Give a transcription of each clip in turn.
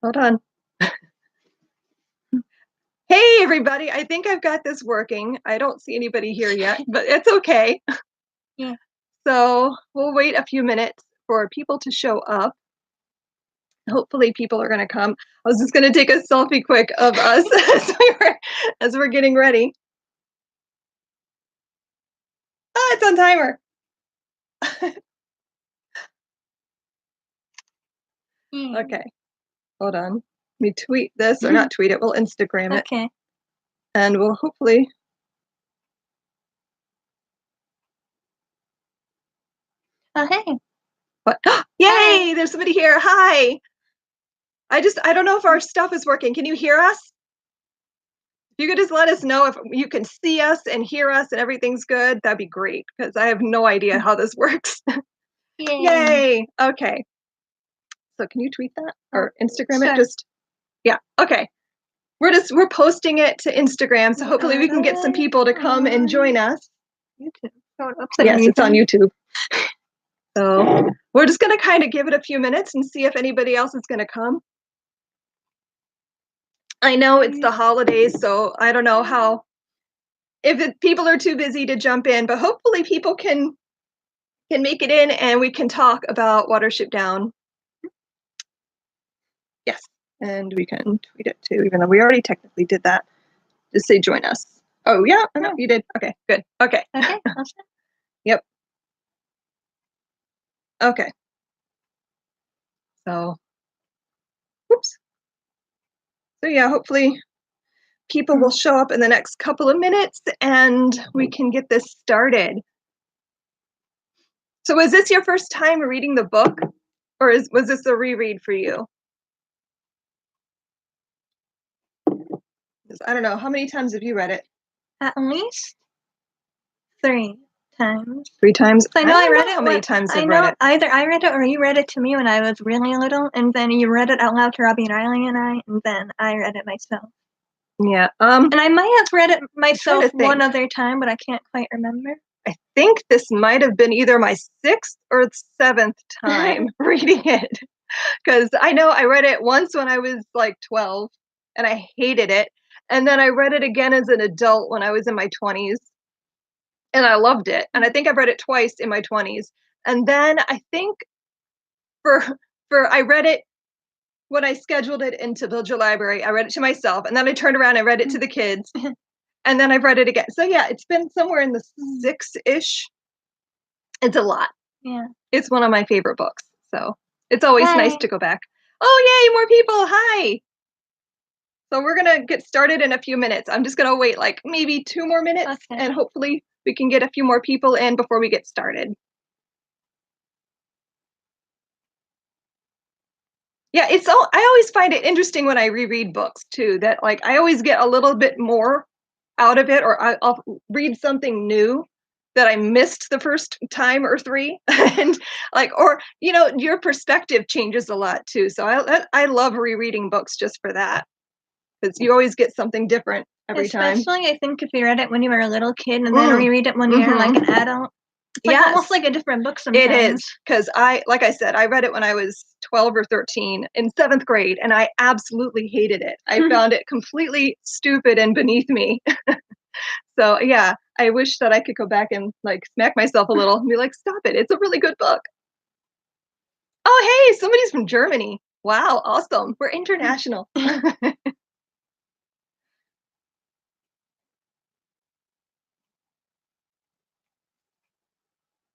Hold on. Hey, everybody. I think I've got this working. I don't see anybody here yet, but it's okay. Yeah. So we'll wait a few minutes for people to show up. Hopefully people are going to come. I was just going to take a selfie quick of us as we're getting ready. Oh, it's on timer. Okay. Hold on. Let me tweet this, or not tweet it. We'll Instagram it. Okay. And we'll hopefully. Oh, hey. What? Yay! Hi. There's somebody here. Hi. I don't know if our stuff is working. Can you hear us? If you could just let us know if you can see us and hear us and everything's good, that'd be great, because I have no idea how this works. Yay. Yay. Okay. So can you tweet that or Instagram Sure. it? Just, yeah. Okay. We're posting it to Instagram, so hopefully we can get some people to come and join us. YouTube. Yes, it's on YouTube. So we're just going to kind of give it a few minutes and see if anybody else is going to come. I know it's the holidays, so I don't know if people are too busy to jump in, but hopefully people can make it in and we can talk about Watership Down. Yes, and we can tweet it too, even though we already technically did that. Just say join us. Oh, yeah, I know you did. Okay, good. Okay. Okay. Yep. Okay. So, whoops. So yeah, hopefully people will show up in the next couple of minutes and we can get this started. So was this your first time reading the book, or was this a reread for you? I don't know. How many times have you read it? At least 3 times. 3 times? I know I read it. How many times I I've know read it? either I read it or you read it to me when I was really little, and then you read it out loud to Robbie and Riley and I, and then I read it myself. Yeah. And I might have read it myself one other time, but I can't quite remember. I think this might have been either my 6th or 7th time reading it, because I know I read it once when I was like 12 and I hated it, and then I read it again as an adult when I was in my 20s and I loved it, and I think I've read it twice in my 20s, and then I think I read it when I scheduled it into Villager Library. I read it to myself, and then I turned around and read it to the kids. And then I've read it again. So yeah, it's been somewhere in the 6-ish. It's a lot. Yeah. It's one of my favorite books. So it's always nice to go back. Oh, yay, more people. Hi. So we're going to get started in a few minutes. I'm just going to wait like maybe 2 more minutes, and hopefully we can get a few more people in before we get started. Yeah, I always find it interesting when I reread books too, that like I always get a little bit more out of it, or I'll read something new that I missed the first time or 3, and like, or your perspective changes a lot too. So I love rereading books just for that, because you always get something different every time. Especially, I think if you read it when you were a little kid and then reread it when you're like an adult. It's like almost like a different book sometimes. It is, because like I said, I read it when I was 12 or 13 in 7th grade, and I absolutely hated it. I found it completely stupid and beneath me. So yeah, I wish that I could go back and like smack myself a little and be like, stop it. It's a really good book. Oh, hey, somebody's from Germany. Wow, awesome. We're international.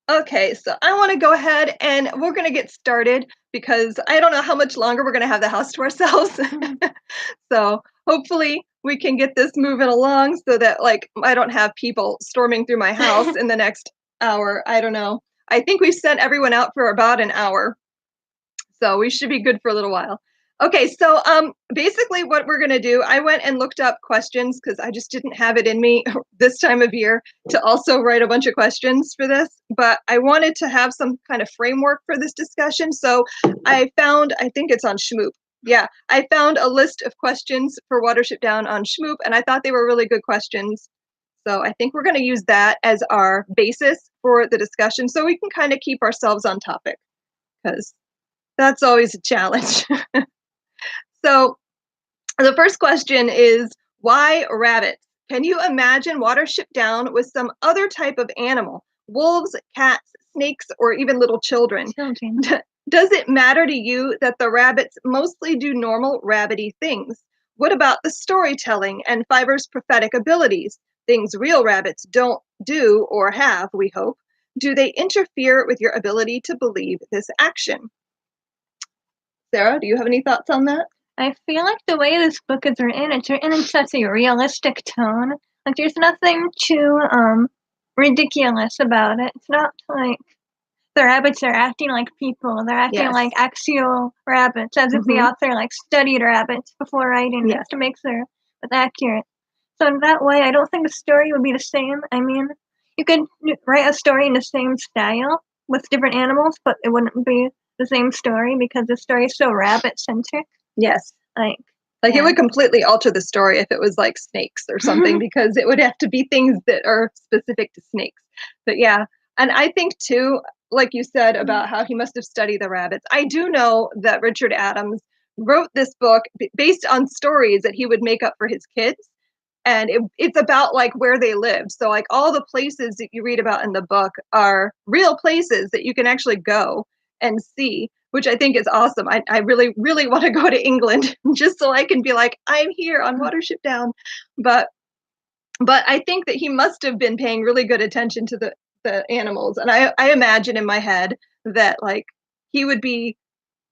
Okay, so I want to go ahead and we're going to get started, because I don't know how much longer we're going to have the house to ourselves. So hopefully we can get this moving along so that like I don't have people storming through my house in the next hour. I don't know. I think we've sent everyone out for about an hour. So we should be good for a little while. Okay, so basically what we're going to do, I went and looked up questions because I just didn't have it in me this time of year to also write a bunch of questions for this, but I wanted to have some kind of framework for this discussion. So I think it's on Shmoop. Yeah, I found a list of questions for Watership Down on Shmoop, and I thought they were really good questions. So I think we're going to use that as our basis for the discussion so we can kind of keep ourselves on topic, because that's always a challenge. So the first question is, why rabbits? Can you imagine Watership Down with some other type of animal? Wolves, cats, snakes, or even little children? Children. Does it matter to you that the rabbits mostly do normal rabbity things? What about the storytelling and Fiver's prophetic abilities? Things real rabbits don't do or have, we hope. Do they interfere with your ability to believe this action? Sarah, do you have any thoughts on that? I feel like the way this book is written, it's written in such a realistic tone. Like there's nothing too ridiculous about it. It's not like the rabbits are acting like people. They're acting Yes. like actual rabbits, as if the Mhm. author like studied rabbits before writing Yes. it to make sure it's accurate. So in that way, I don't think the story would be the same. I mean, you could write a story in the same style with different animals, but it wouldn't be the same story because the story is so rabbit centric. Yes. Like, Like, it yeah. would completely alter the story if it was, like, snakes or something, because it would have to be things that are specific to snakes. But, yeah, and I think too, like you said about how he must have studied the rabbits, I do know that Richard Adams wrote this book based on stories that he would make up for his kids, and it's about, like, where they lived. So, like, all the places that you read about in the book are real places that you can actually go and see, which I think is awesome. I really, really want to go to England just so I can be like, I'm here on Watership Down. But but I think that he must have been paying really good attention to the animals. And I imagine in my head that like he would be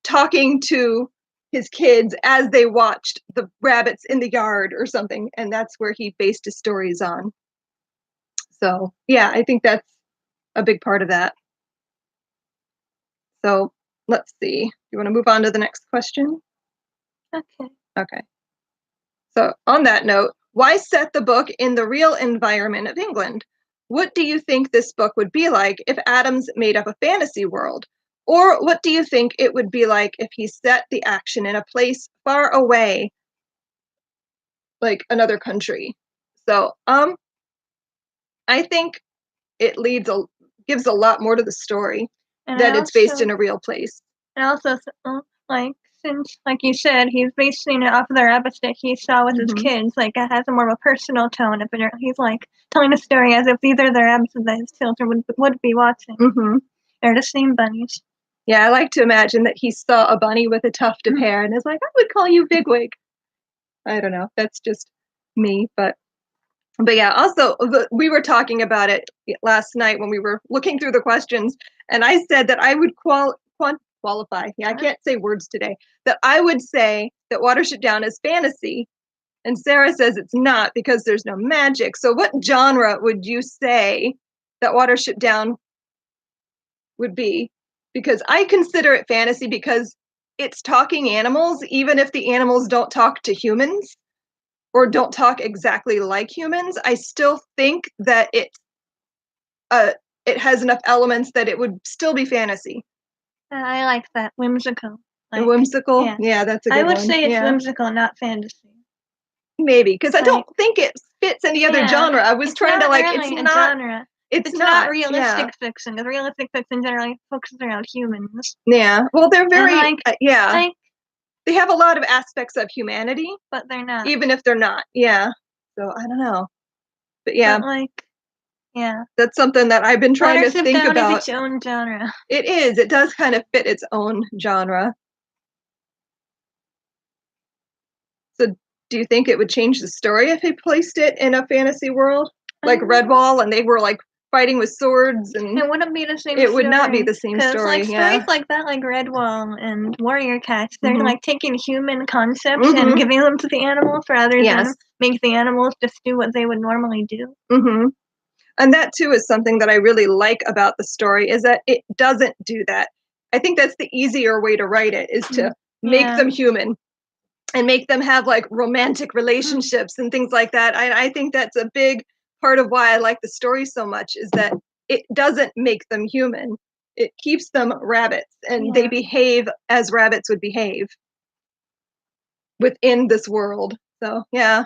talking to his kids as they watched the rabbits in the yard or something. And that's where he based his stories on. So yeah, I think that's a big part of that. So let's see. You want to move on to the next question? Okay. Okay. So, on that note, why set the book in the real environment of England? What do you think this book would be like if Adams made up a fantasy world? Or what do you think it would be like if he set the action in a place far away, like another country? So, I think it gives a lot more to the story And that it's based in a real place. like since like you said, he's basing it off of the rabbits that he saw with his Mhm. kids. Like it has a more of a personal tone. He's like telling a story as if these are the rabbits that his children would be watching. Mhm. They're the same bunnies. Yeah, I like to imagine that he saw a bunny with a tuft of hair and is like, "I would call you Bigwig." I don't know. That's just me, but yeah. Also, we were talking about it last night when we were looking through the questions, and I said that I would qualify. Yeah, I can't say words today. That I would say that Watership Down is fantasy, and Sarah says it's not because there's no magic. So, what genre would you say that Watership Down would be? Because I consider it fantasy because it's talking animals, even if the animals don't talk to humans or don't talk exactly like humans, I still think that uh, it has enough elements that it would still be fantasy I like that whimsical. and Like whimsical. yeah, Yeah, that's a I good would one. say it's Yeah, whimsical, not fantasy. maybe because I don't Like think it fits any other yeah, genre. I was it's trying to not like, it's really a not. genre. It's It's not not. Yeah, realistic fiction. Because realistic fiction generally focuses around humans. yeah. Well, they're And very. Yeah, like, they have a lot of aspects of humanity, but they're not. even if they're not. Yeah. So I don't know, but yeah, But like, yeah. that's something that I've been trying to Watership think Down is about. its own genre. It is. It does kind of fit its own genre. So, do you think it would change the story if he placed it in a fantasy world, like Redwall, and they were like fighting with swords, and It wouldn't be the same it would not be story. the same Because story? like Yeah. stories like that, like Redwall and Warrior Cats, they're Mhm. like taking human concepts and Mhm. giving them to the animals rather than Yes. make the animals just do what they would normally do. Mhm. And that too is something that I really like about the story is that it doesn't do that. I think that's the easier way to write it is to make Yeah. them human and make them have like romantic relationships and things like that. I think that's a big part of why I like the story so much is that it doesn't make them human. It keeps them rabbits and they Yeah. behave as rabbits would behave within this world. So, yeah.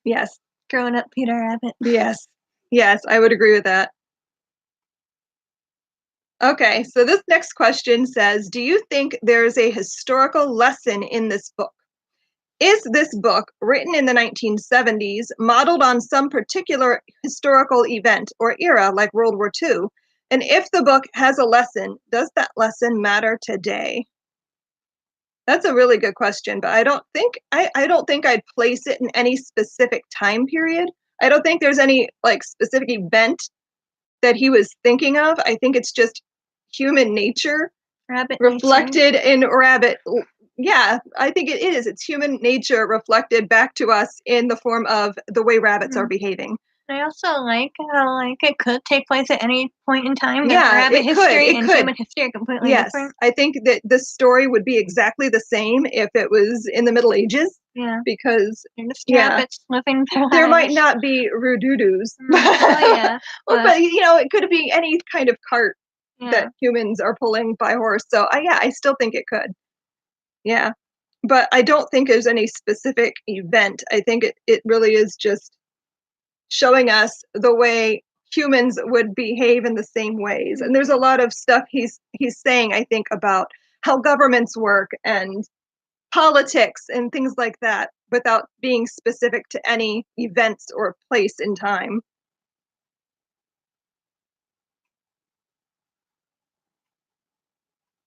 Yes. Growing up Peter Rabbit. Yes. Yes, I would agree with that. Okay, so this next question says, do you think there's a historical lesson in this book? Is this book, written in the 1970s, modeled on some particular historical event or era like World War II? And if the book has a lesson, does that lesson matter today? That's a really good question, but I don't think I'd place it in any specific time period. I don't think there's any like specific event that he was thinking of. I think it's just human nature Rabbit nature. reflected in rabbit. Yeah, I think it is. It's human nature reflected back to us in the form of the way rabbits are behaving. I also like how it could take place at any point in time. Yeah, rabbit it could, history it and could. human history are completely Yes, different. I think that the story would be exactly the same if it was in the Middle Ages. Yeah. Because They're just rabbits living their there might lives. not be roodoo-doos. Oh yeah. But you know, it could be any kind of cart Yeah. that humans are pulling by horse. So yeah, I still think it could. Yeah. But I don't think there's any specific event. I think it really is just showing us the way humans would behave in the same ways. And there's a lot of stuff he's saying, I think, about how governments work and politics and things like that without being specific to any events or place in time.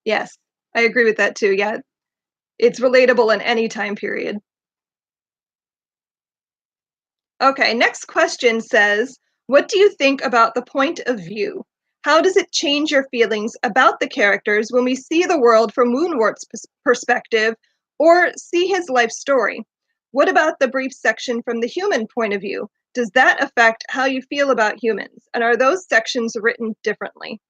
Yes, I agree with that too. Yeah, it's relatable in any time period. Okay, next question says, what do you think about the point of view? How does it change your feelings about the characters when we see the world from Woundwort's perspective or see his life story? What about the brief section from the human point of view? Does that affect how you feel about humans? And are those sections written differently?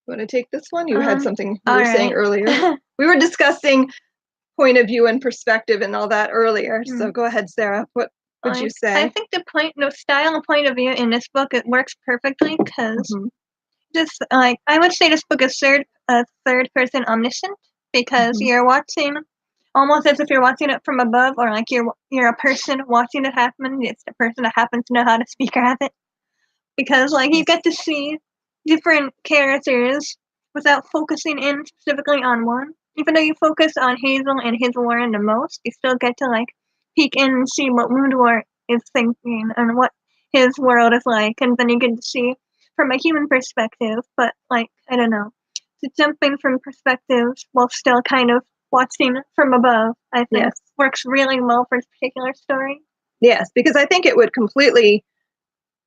Want to take this one? You had something you were saying earlier. We were discussing point of view and perspective and all that earlier. So go ahead, Sarah. What would you say? I think the style and point of view in this book, it works perfectly because just I would say this book is third person omniscient because you're watching almost as if you're watching it from above, or like you're a person watching it happen. It's the person that happens to know how to speak rabbit, because like you get to see different characters without focusing in specifically on one. Even though you focus on Hazel and his Warren the most, you still get to like peek in and see what Woundwort is thinking and what his world is like, and then you get to see from a human perspective. But like I don't know, to jump in from perspectives while still kind of watching from above, I think works really well for this particular story. Yes, because I think it would completely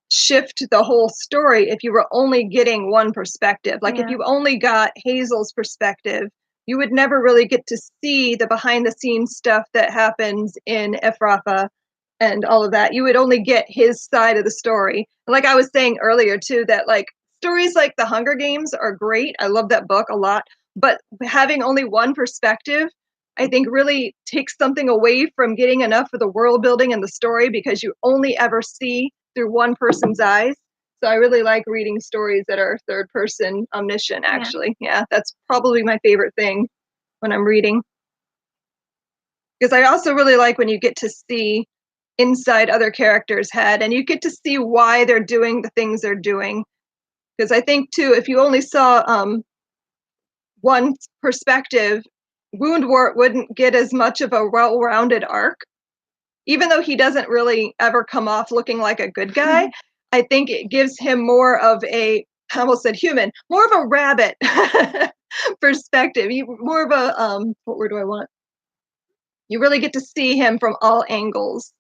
shift the whole story if you were only getting one perspective. Like if you only got Hazel's perspective, you would never really get to see the behind the scenes stuff that happens in Ephrafa and all of that. You would only get his side of the story. Like I was saying earlier too, that like stories like The Hunger Games are great. I love that book a lot, but having only one perspective, I think really takes something away from getting enough of the world building and the story, because you only ever see through one person's eyes. So I really like reading stories that are third person omniscient, actually. Yeah, that's probably my favorite thing when I'm reading. Because I also really like when you get to see inside other characters' head and you get to see why they're doing the things they're doing. Because I think too, if you only saw one perspective, Woundwort wouldn't get as much of a well-rounded arc. Even though he doesn't really ever come off looking like a good guy, I think it gives him more of a, I almost said human, more of a rabbit perspective. More of a, what word do I want? You really get to see him from all angles.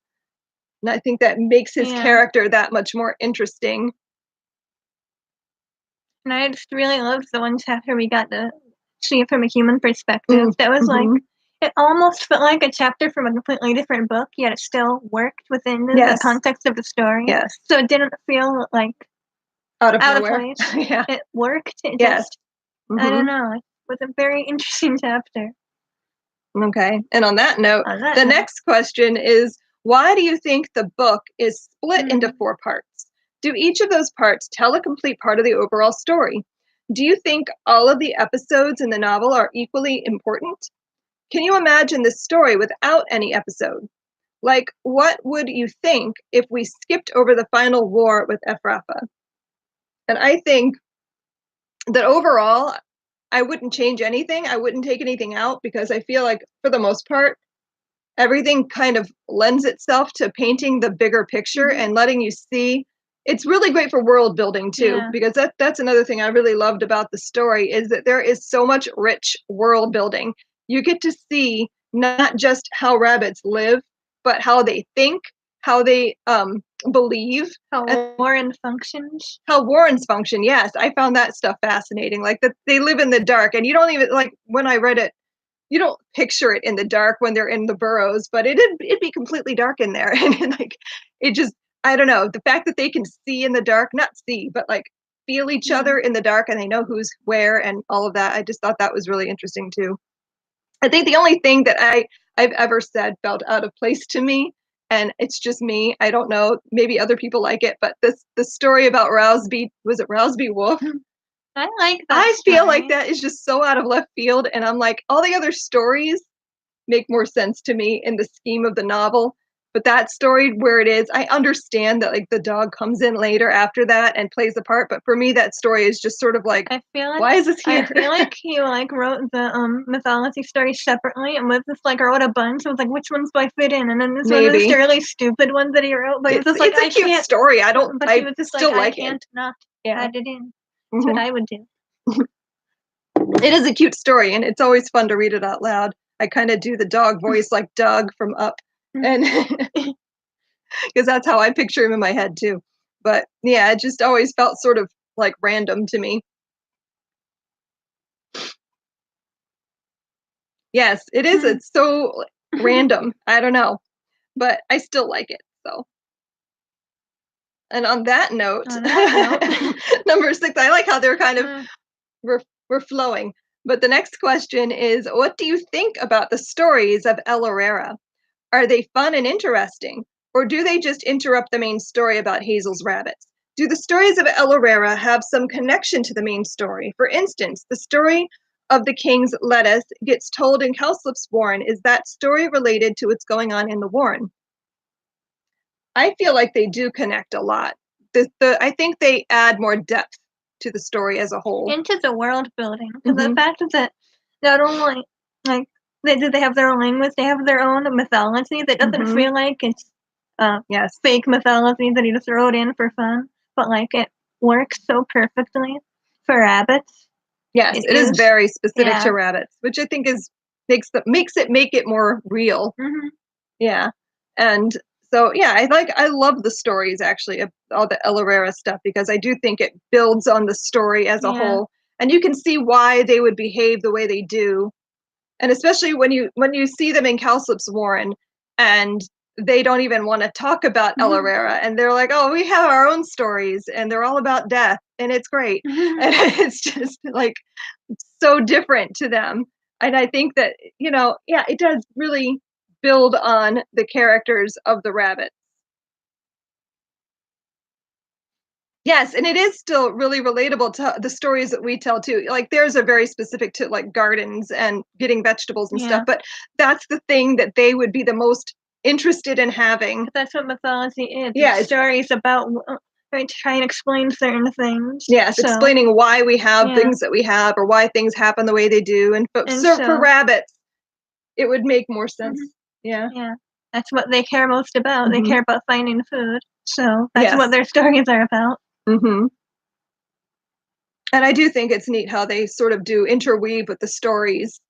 And I think that makes his character that much more interesting. And I just really loved the one chapter we got to see it from a human perspective. That was like, it almost felt like a chapter from a completely different book, yet it still worked within the context of the story. Yes. So it didn't feel like out of place. It worked. It just, I don't know. It was a very interesting chapter. Okay. And on that note, the next question is, why do you think the book is split into 4 parts? Do each of those parts tell a complete part of the overall story? Do you think all of the episodes in the novel are equally important? Can you imagine this story without any episode? Like, what would you think if we skipped over the final war with Ephrafa? And I think that overall, I wouldn't change anything. I wouldn't take anything out because I feel like for the most part, everything kind of lends itself to painting the bigger picture Mhm. and letting you see. It's really great for world building too, Yeah. because that's another thing I really loved about the story is that there is so much rich world building. You get to see not just how rabbits live, but how they think, how they believe, How and Warren functions. how warrens function. Yes, I found that stuff fascinating. Like that they live in the dark, and you don't even like when I read it, you don't picture it in the dark when they're in the burrows, but it'd be completely dark in there, and like it just I don't know the fact that they can see in the dark, not see, but like feel each Yeah. other in the dark, and they know who's where and all of that. I just thought that was really interesting too. I think the only thing that I've ever said felt out of place to me, and it's just me. I don't know. Maybe other people like it, but the story about Rouseby was it Rouseby Wolf? I like that I feel like story. that is just so out of left field, and I'm like, all the other stories make more sense to me in the scheme of the novel. But that story where it is, I understand that like the dog comes in later after that and plays a part, but for me that story is just sort of like, I feel like why is this I here? feel like he like wrote the mythology story separately and was just like wrote a bunch. It was like which ones do I fit in? And then this one was just Maybe. a really stupid one that he wrote, but he was just like It's a I cute can't. story. But he I was just like still I like it. can't not Yeah. add it in. That's what Mhm. I would do. It is a cute story and it's always fun to read it out loud. I kind of do the dog voice like Doug from Up, and because that's how I picture him in my head too. But yeah, it just always felt sort of like random to me. Yes, it is. It's so random. I don't know, but I still like it. So, and on that note, On that note, number 6, I like how they're kind of uh, we're flowing. But the next question is, what do you think about the stories of El Herrera? Are they fun and interesting, or do they just interrupt the main story about Hazel's rabbits? Do the stories of El Herrera have some connection to the main story? For instance, the story of the king's lettuce gets told in Cowslip's Warren. Is that story related to what's going on in the Warren? I feel like they do connect a lot. I think they add more depth to the story as a whole. into the world building. Because the Hmm. fact is that not only like they have their own language, they have their own mythology that doesn't Hmm. feel like it's Yes. fake mythology that you just throw it in for fun, but like it works so perfectly for rabbits. Yes, It it is is, very specific yeah. to rabbits, which I think is makes it more real. Hmm. Yeah. And so yeah, I love the stories actually of all the El Herrera stuff because I do think it builds on the story as a Yeah. whole. And you can see why they would behave the way they do. And especially when you see them in Cowslip's Warren and they don't even want to talk about El Mhm. Herrera and they're like, "Oh, we have our own stories and they're all about death and it's great." Mhm. And it's just like so different to them. And I think that, yeah, it does really build on the characters of the rabbits. Yes, and it is still really relatable to the stories that we tell too. Like theirs are very specific to like gardens and getting vegetables and stuff, Yeah. but that's the thing that they would be the most interested in having. That's what mythology is. Yeah, It's stories about trying to try and explain certain things. yes, So explaining why we have yeah, things that we have or why things happen the way they do. And and so for so rabbits, it would make more sense. mhm, Yeah. yeah, that's what they care most about. They Hmm. care about finding food. So that's what Yes. their stories are about. Hmm. And I do think it's neat how they sort of do interweave with the stories,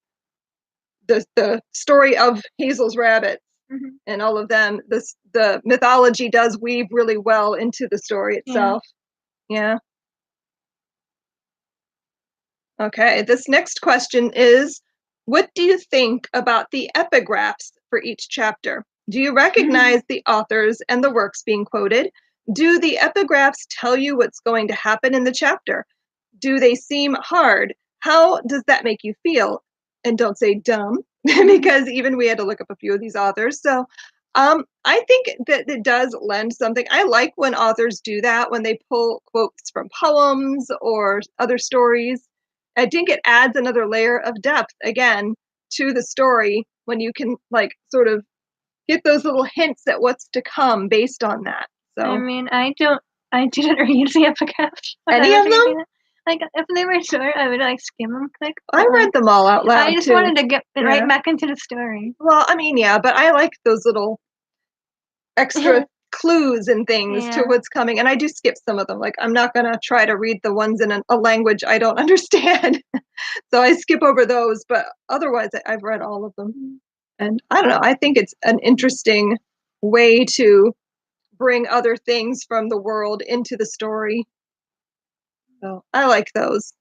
the story of Hazel's rabbits Hmm. and all of them. The mythology does weave really well into the story Yeah. itself. Yeah. Okay. This next question is, what do you think about the epigraphs for each chapter? Do you recognize the authors and the works being quoted? Do the epigraphs tell you what's going to happen in the chapter? Do they seem hard? How does that make you feel? And don't say dumb, because even we had to look up a few of these authors. So I think that it does lend something. I like when authors do that, when they pull quotes from poems or other stories. I think it adds another layer of depth again to the story when you can like sort of get those little hints at what's to come based on that. I So mean, I don't. I didn't read the epigraphs when Any I of was them? reading it. Like, if they were short, I would, like, skim them quick, I but, like, read them all out I loud just too. wanted to get Yeah. right back into the story. Well, I mean, yeah, but I like those little extra clues and things to Yeah. what's coming, and I do skip some of them. Like, I'm not gonna try to read the ones in a language I don't understand. So I skip over those, but otherwise I've read all of them. And I don't know, I think it's an interesting way to bring other things from the world into the story. So I like those,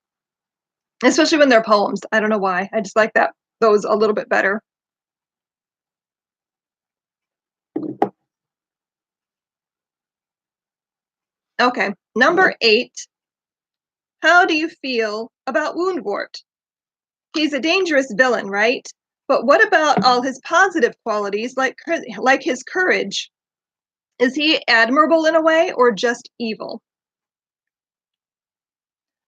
especially when they're poems. I don't know why. I just like those a little bit better. Okay, number 8. How do you feel about Woundwort? He's a dangerous villain, right? But what about all his positive qualities, like his courage? Is he admirable in a way or just evil?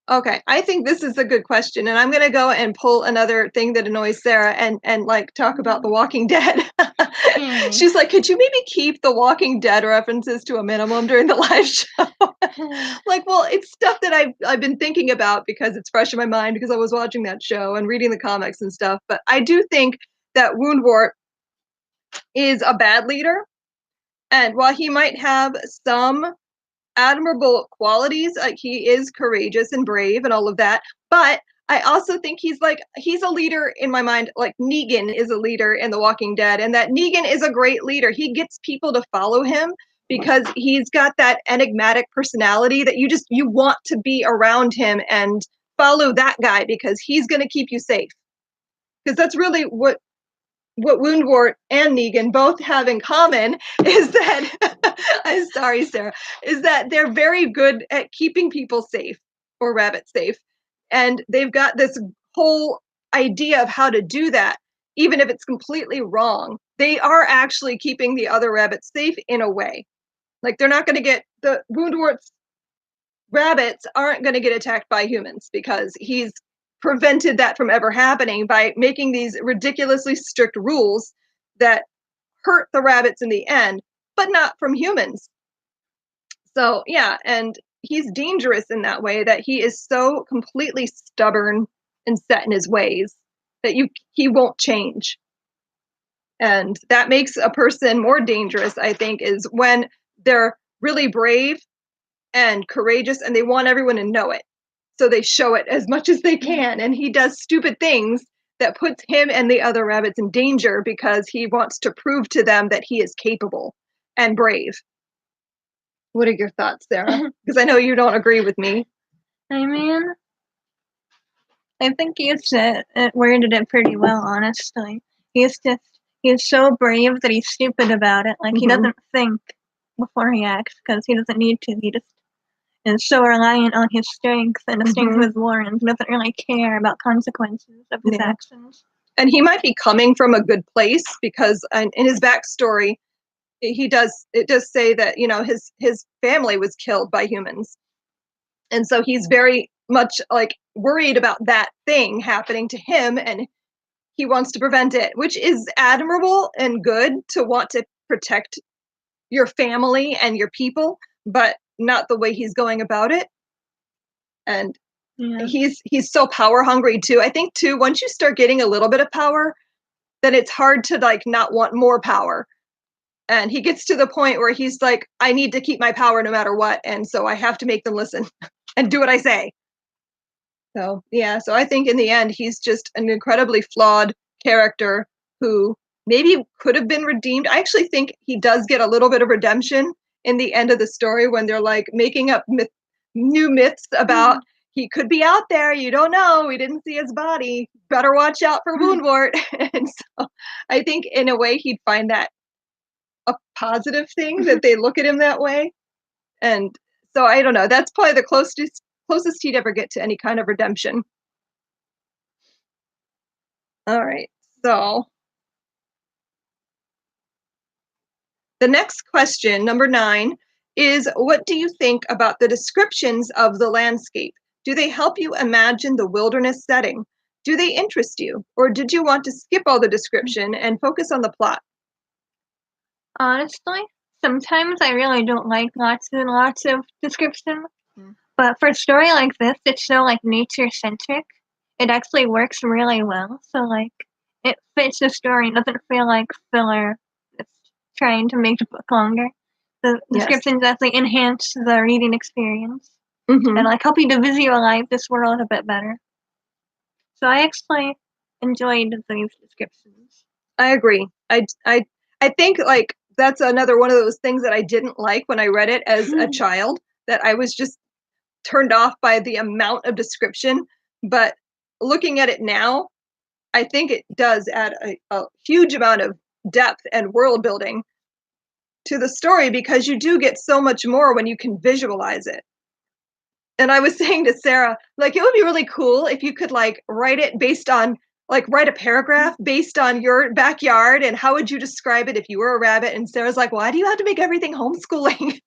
Okay, I think this is a good question, and I'm gonna go and pull another thing that annoys Sarah and like talk about The Walking Dead. Mm. She's like, could you maybe keep the Walking Dead references to a minimum during the live show? Like, well, it's stuff that I've been thinking about because it's fresh in my mind because I was watching that show and reading the comics and stuff. But I do think that Woundwort is a bad leader, and while he might have some admirable qualities. Like he is courageous and brave and all of that. But I also think he's a leader in my mind. Like Negan is a leader in The Walking Dead, and that Negan is a great leader. He gets people to follow him because he's got that enigmatic personality that you want to be around him and follow that guy because he's going to keep you safe. Because that's really what Woundwort and Negan both have in common is that I'm sorry, Sarah, is that they're very good at keeping people safe or rabbits safe. And they've got this whole idea of how to do that, even if it's completely wrong. They are actually keeping the other rabbits safe in a way. Like they're not going to get the Woundwort's rabbits aren't going to get attacked by humans because he's prevented that from ever happening by making these ridiculously strict rules that hurt the rabbits in the end, but not from humans. So, yeah, and he's dangerous in that way that he is so completely stubborn and set in his ways that he won't change. And that makes a person more dangerous, I think, is when they're really brave and courageous and they want everyone to know it. So they show it as much as they can. And he does stupid things that puts him and the other rabbits in danger because he wants to prove to them that he is capable and brave. What are your thoughts, Sarah? Because I know you don't agree with me. I mean, I think you said it worded it pretty well, honestly. He's so brave that he's stupid about it. Like he doesn't think before he acts because he doesn't need to. He just is so reliant on his strength and the strength of his warrants. He doesn't really care about consequences of his actions. And he might be coming from a good place because in his backstory, it does say that, you know, his family was killed by humans. And so he's very much like worried about that thing happening to him and he wants to prevent it, which is admirable and good to want to protect your family and your people, but not the way he's going about it. And he's so power hungry too. I think too, once you start getting a little bit of power, then it's hard to like not want more power. And he gets to the point where he's like, I need to keep my power no matter what, and so I have to make them listen and do what I say. So yeah, so I think in the end he's just an incredibly flawed character who maybe could have been redeemed. I actually think he does get a little bit of redemption in the end of the story when they're like making up new myths about he could be out there. You don't know. We didn't see his body. Better watch out for Woundwort. And so I think in a way he'd find that a positive thing that they look at him that way. And so I don't know. That's probably the closest he'd ever get to any kind of redemption. All right. So the next question, number 9, is what do you think about the descriptions of the landscape? Do they help you imagine the wilderness setting? Do they interest you? Or did you want to skip all the description and focus on the plot? Honestly, sometimes I really don't like lots and lots of description. Mm. But for a story like this, it's so, like, nature-centric, it actually works really well, so, like, it fits the story, it doesn't feel like filler that's trying to make the book longer. The Yes. descriptions actually enhance the reading experience Mhm. and, like, help you to visualize this world a bit better. So I actually enjoyed these descriptions. I agree. I think, like, that's another one of those things that I didn't like when I read it as a child, that I was just turned off by the amount of description, but looking at it now, I think it does add a huge amount of depth and world building to the story because you do get so much more when you can visualize it. And I was saying to Sarah, like, it would be really cool if you could, like, write it based on like, write a paragraph based on your backyard, and how would you describe it if you were a rabbit? And Sarah's like, "Why do you have to make everything homeschooling?"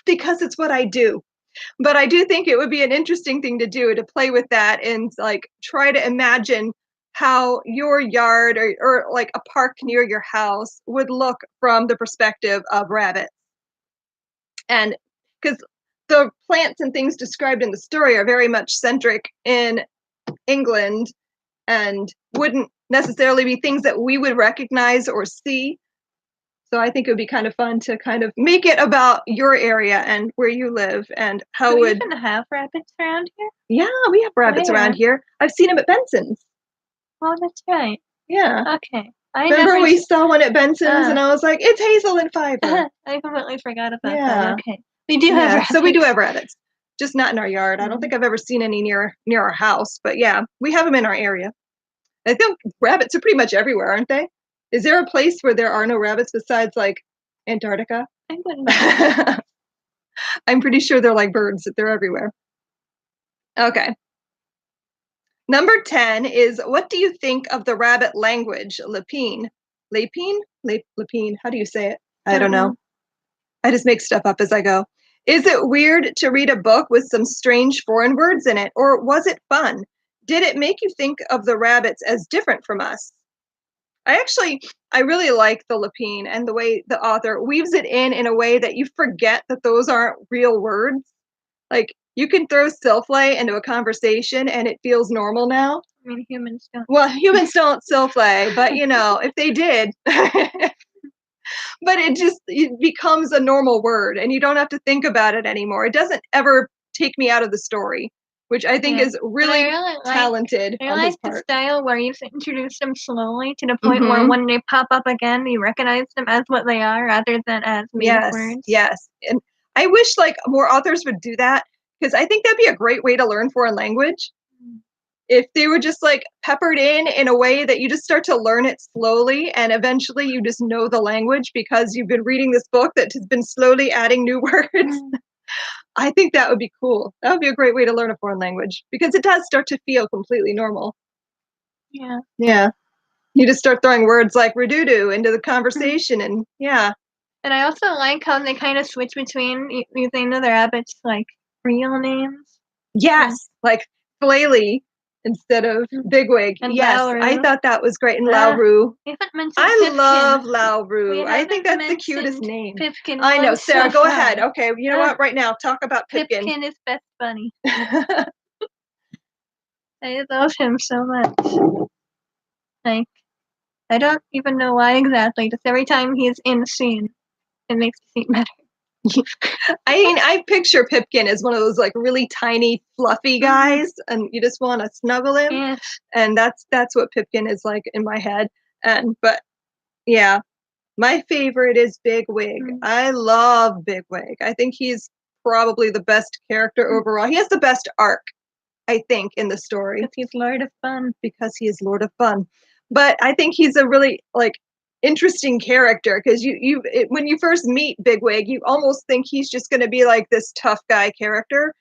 Because it's what I do. But I do think it would be an interesting thing to do, to play with that and, like, try to imagine how your yard or, like, a park near your house would look from the perspective of rabbits. And because the plants and things described in the story are very much centric in England and wouldn't necessarily be things that we would recognize or see. So I think it would be kind of fun to kind of make it about your area and where you live and how Do we would. even have rabbits around here? Yeah, we have rabbits around Where? here. I've seen them at Benson's. Oh, that's right. Yeah. Okay. I Remember never we s saw one at Benson's and I was like, "It's Hazel and Fiber." I completely forgot about that, Yeah. okay. We do have Yeah, rabbits. so we do have rabbits, just not in our yard. I don't Mm. think I've ever seen any near our house, but yeah, we have them in our area. I think rabbits are pretty much everywhere, aren't they? Is there a place where there are no rabbits besides, like, Antarctica? I wouldn't know. I'm pretty sure they're like birds, that they're everywhere. Okay. Number 10 is, what do you think of the rabbit language? Lapine. Lapine? Lapine. How do you say it? I don't know. I just make stuff up as I go. Is it weird to read a book with some strange foreign words in it, or was it fun? Did it make you think of the rabbits as different from us? I really like the Lapine and the way the author weaves it in a way that you forget that those aren't real words. Like, you can throw Silflay into a conversation and it feels normal now. I mean, humans don't. Well, humans don't Silflay, but, you know, if they did. But it becomes a normal word and you don't have to think about it anymore. It doesn't ever take me out of the story, which I think Yeah. is But really I really talented I on his like the part. style where you introduce them slowly to the point where Mhm. when they pop up again, you recognize them as what they are rather than as made-up Yes, words. yes, and I wish, like, more authors would do that because I think that'd be a great way to learn foreign language. Mm. If they were just, like, peppered in a way that you just start to learn it slowly, and eventually you just know the language because you've been reading this book that has been slowly adding new words. Mm. I think that would be cool. That would be a great way to learn a foreign language because it does start to feel completely normal. Yeah. Yeah. You just start throwing words like "redudu" into the Mhm. conversation and yeah. And I also like how they kind of switch between using the rabbits like real names. Yes, like Flaley instead of Mm. Bigwig. And Yes, I Lauru. thought that was great, and Lauru. We haven't mentioned I Pipkin. love We Lauru. I think haven't that's the cutest mentioned name. Pipkin I know, once so Sarah, go ahead. far. Okay, you know what? Right now, talk about Pipkin. Pipkin is best bunny. I love him so much. Like, I don't even know why exactly, just every time he's in the scene, it makes the scene better. I mean, I picture Pipkin as one of those, like, really tiny, fluffy Mhm. guys, and you just wanna snuggle him, Yes. and that's what Pipkin is like in my head, but yeah, my favorite is Bigwig. Mm. I love Bigwig. I think he's probably the best character Mm. overall. He has the best arc, I think, in the story Because he's Lord of Fun. because he is Lord of Fun. But I think he's a really, like, interesting character because when you first meet Bigwig, you almost think he's just gonna be like this tough guy character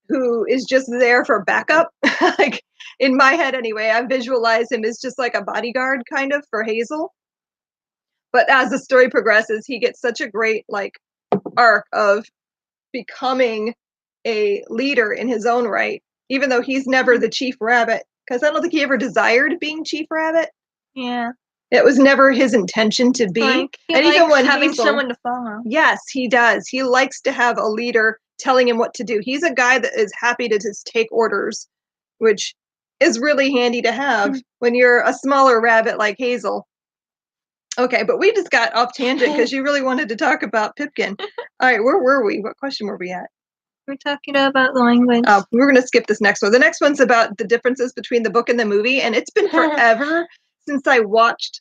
who is just there for backup. Like, in my head anyway, I visualize him as just like a bodyguard kind of for Hazel. But as the story progresses, he gets such a great, like, arc of becoming a leader in his own right, even though he's never Mm. the chief rabbit, because I don't think he ever desired being chief rabbit. Yeah. It was never his intention to be. Like, he And likes even when having Hazel, someone to follow. yes, he does. He likes to have a leader telling him what to do. He's a guy that is happy to just take orders, which is really handy to have when you're a smaller rabbit like Hazel. Okay, but we just got off tangent because you really wanted to talk about Pipkin. All right, where were we? What question were we at? We're talking about the language. Oh, we're going to skip this next one. The next one's about the differences between the book and the movie, and it's been forever since I watched,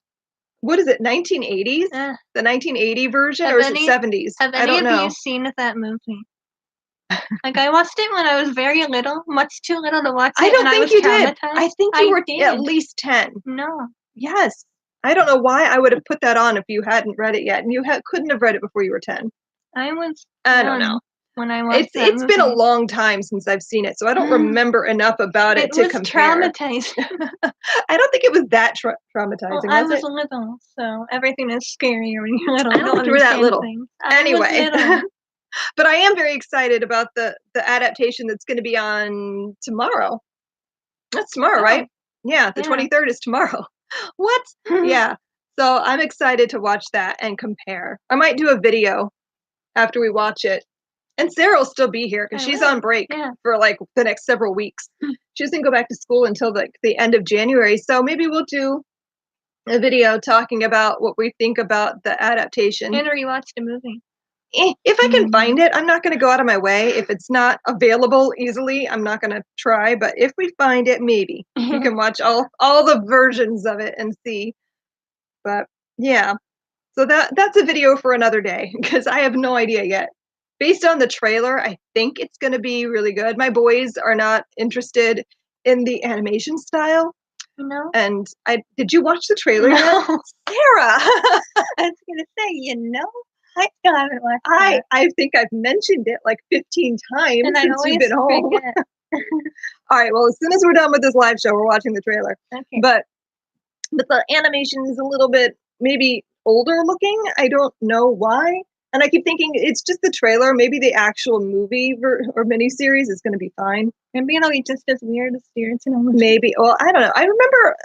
what is it, 1980s? The 1980 version, or is it 70s? Have I any don't of know. you seen that movie? Like, I watched it when I was very little, much too little to watch it, I don't and I think was you did. traumatized. I think you were at did. least 10. No. Yes. I don't know why I would have put that on if you hadn't read it yet, and you couldn't have read it before you were 10. I was I don't know. when I watched that It's been a movie. long time since I've seen it, so I don't remember enough about it to compare. Traumatizing. I don't think it was that traumatizing, Well, I was was it? little, so everything is scary when you're little. I don't think you were that understand little. things. Anyway. I was little. But I am very excited about the adaptation that's gonna be on tomorrow. That's tomorrow, right? Yeah, the 23rd is tomorrow. What? Yeah. So I'm excited to watch that and compare. I might do a video after we watch it. And Sarah will still be here because she's on break for like the next several weeks. She doesn't go back to school until like the end of January. So maybe we'll do a video talking about what we think about the adaptation. And rewatch the movie. If I can find it, I'm not going to go out of my way. If it's not available easily, I'm not going to try. But if we find it, maybe you can watch all the versions of it and see. But yeah, so that's a video for another day because I have no idea yet. Based on the trailer, I think it's going to be really good. My boys are not interested in the animation style. No. And did you watch the trailer No. yet? Sarah! I was going to say, I still haven't watched it. I think I've mentioned it like 15 times and since you've been home. All right, well, as soon as we're done with this live show, we're watching the trailer. Okay. But the animation is a little bit maybe older looking. I don't know why. And I keep thinking it's just the trailer. Maybe the actual movie or miniseries is going to be fine. Maybe it'll be just as weird as the original movie. Maybe. Well, I don't know. I remember,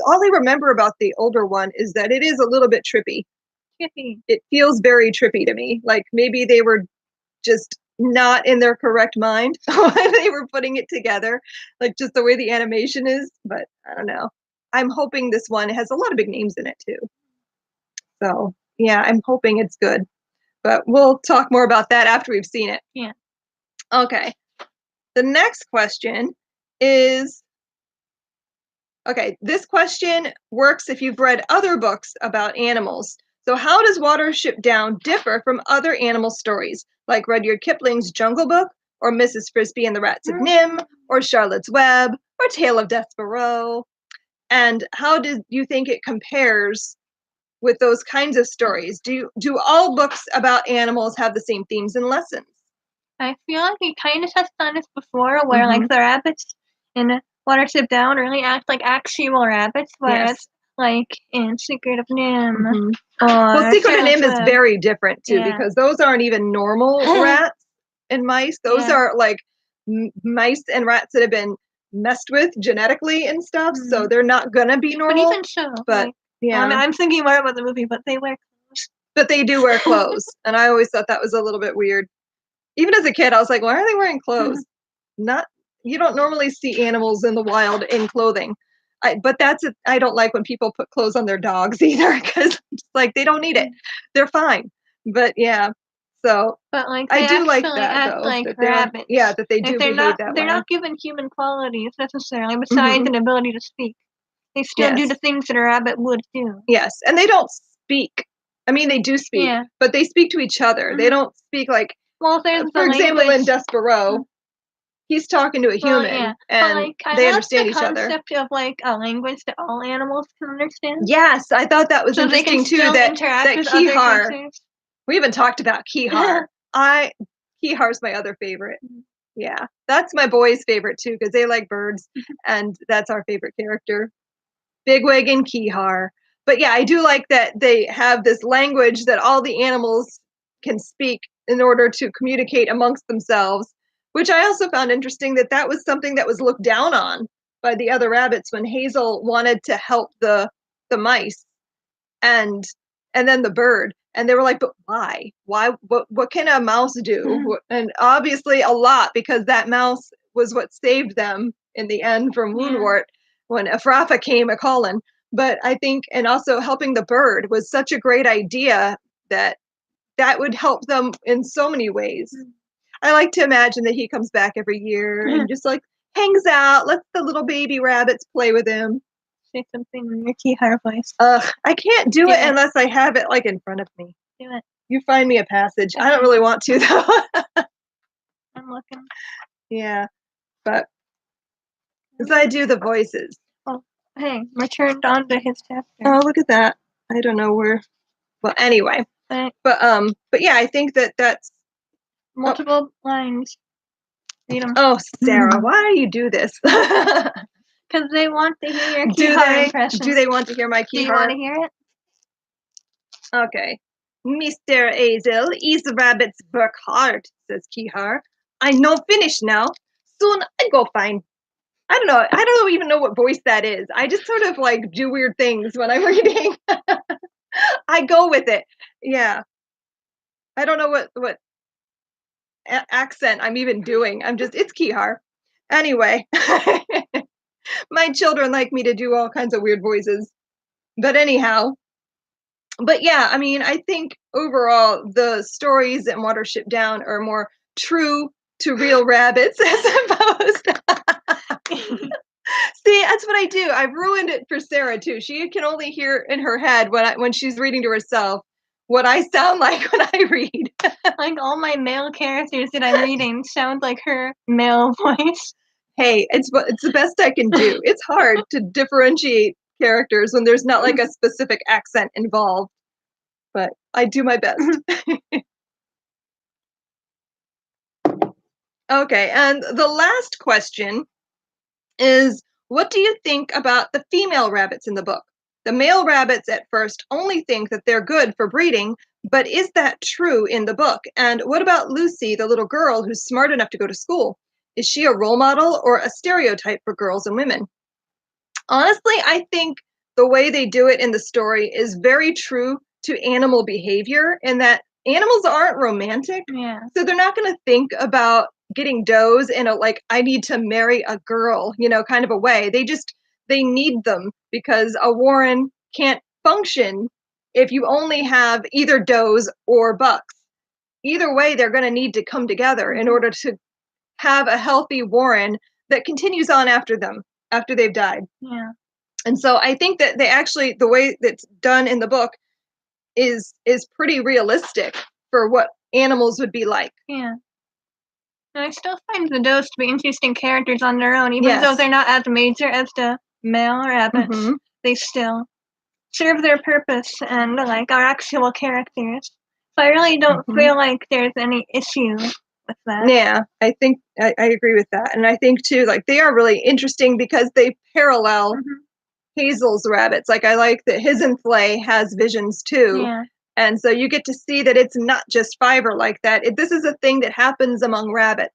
all I remember about the older one is that it is a little bit trippy. Trippy. It feels very trippy to me. Like maybe they were just not in their correct mind when they were putting it together. Like just the way the animation is. But I don't know. I'm hoping this one has a lot of big names in it too. So yeah, I'm hoping it's good. But we'll talk more about that after we've seen it. Yeah. Okay. The next question is, okay, this question works if you've read other books about animals. So how does Watership Down differ from other animal stories, like Rudyard Kipling's Jungle Book, or Mrs. Frisby and the Rats of Nim, or Charlotte's Web, or Tale of Despereaux? And how do you think it compares with those kinds of stories? Do all books about animals have the same themes and lessons? I feel like we kind of touched on this before, where like the rabbits in Watership Down really act like actual rabbits, whereas like in Secret of Nim, well, Secret of Nim is very different too, because those aren't even normal rats and mice. Those are like mice and rats that have been messed with genetically and stuff, so they're not gonna be normal. But even so, but yeah, I mean, I'm thinking more about the movie, but they wear clothes. But they do wear clothes, and I always thought that was a little bit weird. Even as a kid, I was like, why are they wearing clothes? You don't normally see animals in the wild in clothing. But I don't like when people put clothes on their dogs either, because like they don't need it. They're fine. But yeah, so but like I do like that act though. Like that rabbits. That they do behave that way. They're not given human qualities necessarily, besides an ability to speak. They still do the things that a rabbit would do. Yes, and they don't speak. I mean, they do speak, but they speak to each other. They don't speak like. Well, there's for example, in Despereaux, he's talking to a human, and they understand each other. Concept of like a language that all animals can understand. Yes, I thought that was interesting too. That Kihar. We haven't talked about Kihar. Kihar's my other favorite. Yeah, that's my boys' favorite too, because they like birds, and that's our favorite character, Bigwig and Kihar. But yeah, I do like that they have this language that all the animals can speak in order to communicate amongst themselves, which I also found interesting that was something that was looked down on by the other rabbits when Hazel wanted to help the mice. and then the bird. And they were like, but why? Why? What can a mouse do? And obviously a lot, because that mouse was what saved them in the end from Woundwort when Afrafa came a calling. But I think, and also helping the bird was such a great idea that would help them in so many ways. I like to imagine that he comes back every year and just like hangs out, lets the little baby rabbits play with him. Say something in your Kihar voice. I can't do it unless I have it like in front of me. Do it. You find me a passage. Okay. I don't really want to though. I'm looking. Yeah, but as I do the voices. Oh, hey, I turned on to his chapter. Oh, look at that. I don't know where. Well, anyway, but yeah, I think that's multiple lines. Read them. Oh, Sarah, why do you do this? Because they want to hear your Kihar impression. Do they want to hear my Kihar? Do you want to hear it? Okay. Mr. Azel, is rabbits work hard, says Kihar. I know finish now. Soon I go find. I don't know. I don't even know what voice that is. I just sort of like do weird things when I'm reading. I go with it. Yeah. I don't know what accent I'm even doing. It's Kihar. Anyway. My children like me to do all kinds of weird voices. But anyhow. But yeah, I mean, I think overall the stories in Watership Down are more true to real rabbits as opposed. See, that's what I do. I've ruined it for Sarah too. She can only hear in her head when she's reading to herself what I sound like when I read. Like all my male characters that I'm reading sound like her male voice. Hey, it's the best I can do. It's hard to differentiate characters when there's not like a specific accent involved, but I do my best. Okay, and the last question is, what do you think about the female rabbits in the book? The male rabbits at first only think that they're good for breeding, but is that true in the book? And what about Lucy, the little girl who's smart enough to go to school? Is she a role model or a stereotype for girls and women? Honestly, I think the way they do it in the story is very true to animal behavior, in that animals aren't romantic. Yeah. So they're not going to think about getting does in a like, I need to marry a girl, kind of a way. They need them because a warren can't function if you only have either does or bucks. Either way, they're going to need to come together in order to have a healthy warren that continues on after they've died. Yeah. And so I think that they actually, the way that's done in the book is pretty realistic for what animals would be like. Yeah. And I still find the does to be interesting characters on their own, even though they're not as major as the male rabbits. Mm-hmm. They still serve their purpose and like are actual characters. So I really don't feel like there's any issue with that. Yeah, I think I agree with that. And I think too, like they are really interesting because they parallel Hazel's rabbits. Like I like that his and Flay has visions too. Yeah. And so you get to see that it's not just Fiverr like that. This is a thing that happens among rabbits.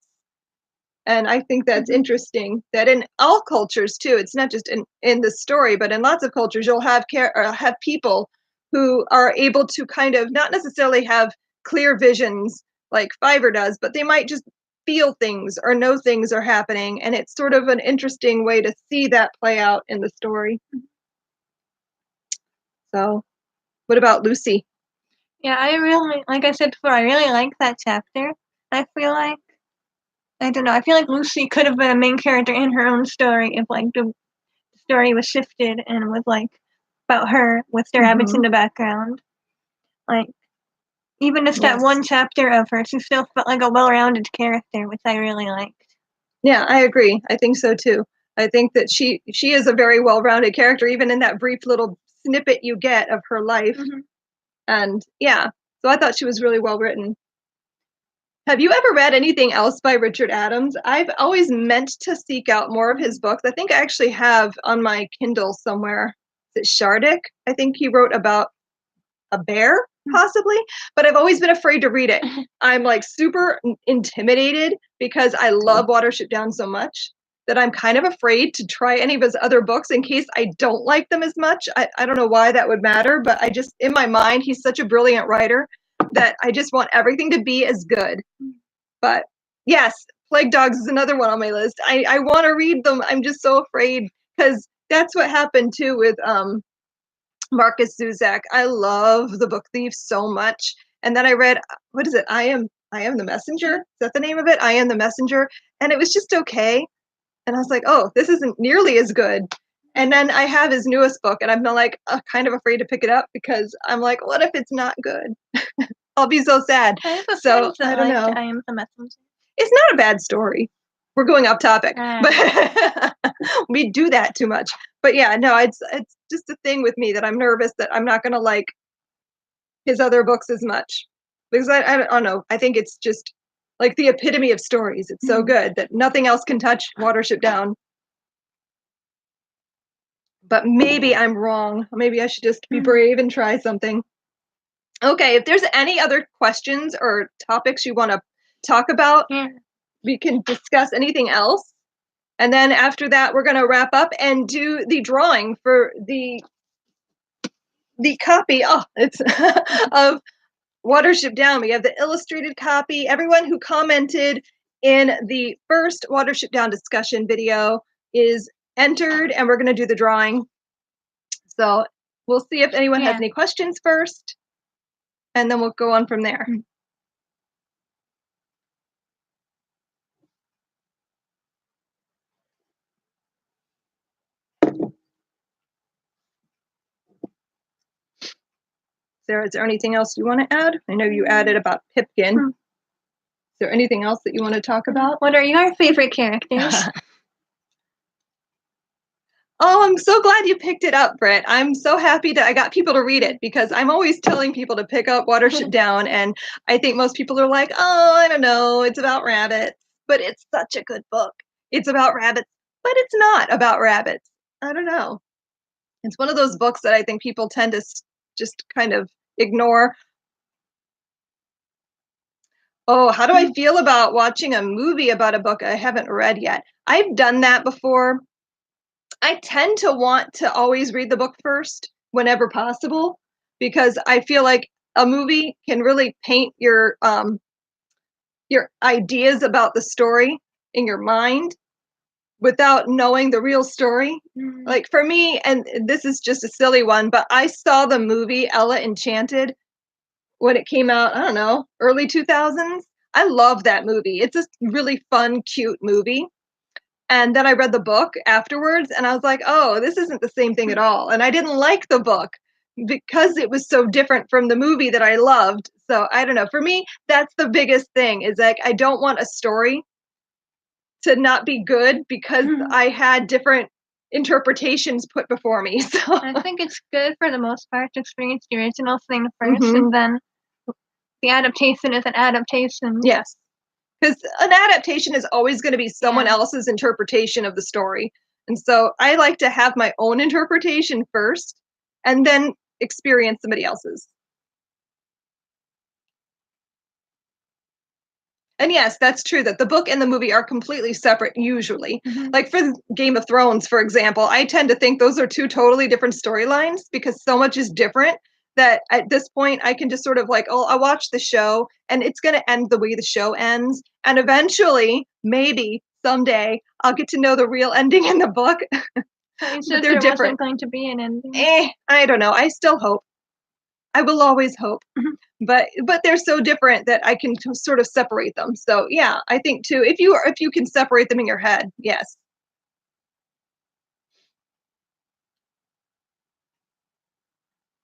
And I think that's interesting that in all cultures too, it's not just in the story, but in lots of cultures, you'll have have people who are able to kind of not necessarily have clear visions like Fiverr does, but they might just feel things or know things are happening. And it's sort of an interesting way to see that play out in the story. So what about Lucy? Yeah, I really, like I said before, I really like that chapter. I feel like, I don't know, I feel like Lucy could have been a main character in her own story if like the story was shifted and was like about her with the rabbits in the background. Like, even just that one chapter of her, she still felt like a well-rounded character, which I really liked. Yeah, I agree. I think so too. I think that she is a very well-rounded character, even in that brief little snippet you get of her life. And yeah, so I thought she was really well written. Have you ever read anything else by Richard Adams? I've always meant to seek out more of his books. I think I actually have on my Kindle somewhere. Is it Shardik? I think he wrote about a bear, possibly, but I've always been afraid to read it. I'm like super intimidated because I love Watership Down so much. that I'm kind of afraid to try any of his other books in case I don't like them as much. I don't know why that would matter, but I just, in my mind, he's such a brilliant writer that I just want everything to be as good. But yes, Plague Dogs is another one on my list. I want to read them. I'm just so afraid because that's what happened too with Marcus Zuzak. I love The Book Thief so much. And then I read, what is it? I am the Messenger. Is that the name of it? I Am the Messenger. And it was just okay. And I was like, oh, this isn't nearly as good. And then I have his newest book, and I'm like kind of afraid to pick it up because I'm like, what if it's not good? I'll be so sad. I have a So friend that I don't know. I Am the Messenger. It's not a bad story. We're going off topic, but we do that too much. But yeah, no, it's just a thing with me that I'm nervous that I'm not gonna like his other books as much because I don't know. I think it's just like the epitome of stories. It's so good that nothing else can touch Watership Down. But maybe I'm wrong. Maybe I should just be brave and try something. Okay, if there's any other questions or topics you want to talk about, we can discuss anything else. And then after that, we're going to wrap up and do the drawing for the copy. Oh, it's of Watership Down. We have the illustrated copy. Everyone who commented in the first Watership Down discussion video is entered, and we're going to do the drawing. So we'll see if anyone has any questions first, and then we'll go on from there. Sarah, is there anything else you want to add? I know you added about Pipkin. Is there anything else that you want to talk about? What are your favorite characters? Oh, I'm so glad you picked it up, Britt. I'm so happy that I got people to read it because I'm always telling people to pick up Watership Down, and I think most people are like, oh, I don't know, it's about rabbits. But it's such a good book. It's about rabbits, but it's not about rabbits. I don't know. It's one of those books that I think people tend to just kind of ignore. Oh, how do I feel about watching a movie about a book I haven't read yet? I've done that before. I tend to want to always read the book first whenever possible because I feel like a movie can really paint your ideas about the story in your mind without knowing the real story. Like for me, and this is just a silly one, but I saw the movie Ella Enchanted when it came out, I don't know, early 2000s. I love that movie. It's a really fun, cute movie. And then I read the book afterwards and I was like, oh, this isn't the same thing at all. And I didn't like the book because it was so different from the movie that I loved. So I don't know. For me, that's the biggest thing is like, I don't want a story to not be good because I had different interpretations put before me. So I think it's good for the most part to experience the original thing first, and then the adaptation is an adaptation. Yes. Because an adaptation is always going to be someone else's interpretation of the story. And so I like to have my own interpretation first and then experience somebody else's. And yes, that's true that the book and the movie are completely separate usually. Like for Game of Thrones, for example, I tend to think those are two totally different storylines because so much is different that at this point I can just sort of like, oh, I'll watch the show and it's going to end the way the show ends. And eventually, maybe someday, I'll get to know the real ending in the book. You said there wasn't going to be an ending. I don't know. I still hope. I will always hope. But they're so different that I can sort of separate them. So yeah, I think too, if you can separate them in your head, yes.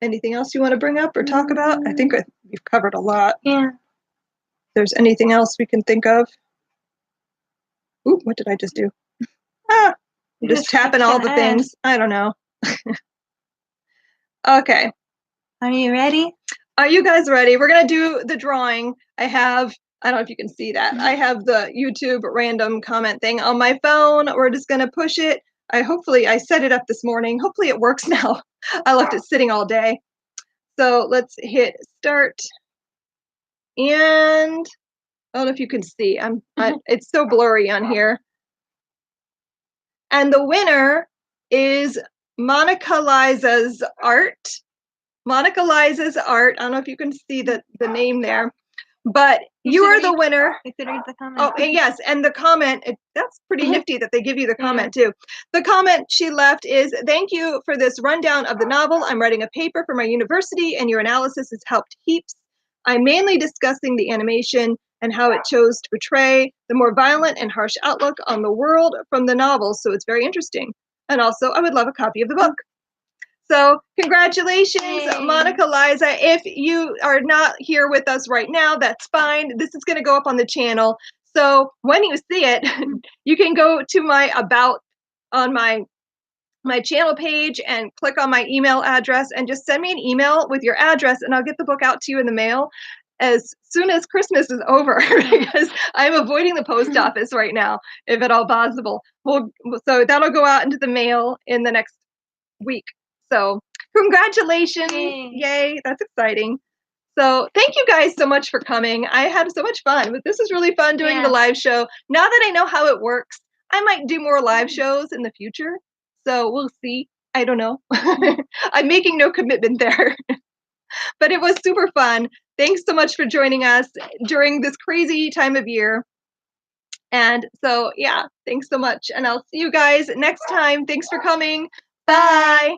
Anything else you want to bring up or talk about? I think we've covered a lot. Yeah. If there's anything else we can think of. Ooh, what did I just do? I'm just tapping all the things. I don't know. Okay. Are you ready? Are you guys ready? We're going to do the drawing. I don't know if you can see that. I have the YouTube random comment thing on my phone. We're just going to push it. Hopefully I set it up this morning. Hopefully it works now. I left it sitting all day. So let's hit start. And I don't know if you can see. It's so blurry on here. And the winner is Monica Liza's art. Monica Liza's art. I don't know if you can see the name there, but you are the winner. You could read the comment. Oh, and yes, and the comment, that's pretty nifty that they give you the comment too. The comment she left is, "Thank you for this rundown of the novel. I'm writing a paper for my university and your analysis has helped heaps. I'm mainly discussing the animation and how it chose to portray the more violent and harsh outlook on the world from the novel, so it's very interesting. And also, I would love a copy of the book." So congratulations, Yay. Monica Liza. If you are not here with us right now, that's fine. This is going to go up on the channel. So when you see it, you can go to my about on my channel page and click on my email address and just send me an email with your address and I'll get the book out to you in the mail as soon as Christmas is over because I'm avoiding the post office right now, if at all possible. So that'll go out into the mail in the next week. So congratulations. Yay, that's exciting. So thank you guys so much for coming. I had so much fun. This is really fun doing the live show. Now that I know how it works, I might do more live shows in the future. So we'll see. I don't know. I'm making no commitment there. But it was super fun. Thanks so much for joining us during this crazy time of year. And so, yeah, thanks so much. And I'll see you guys next time. Thanks for coming. Bye.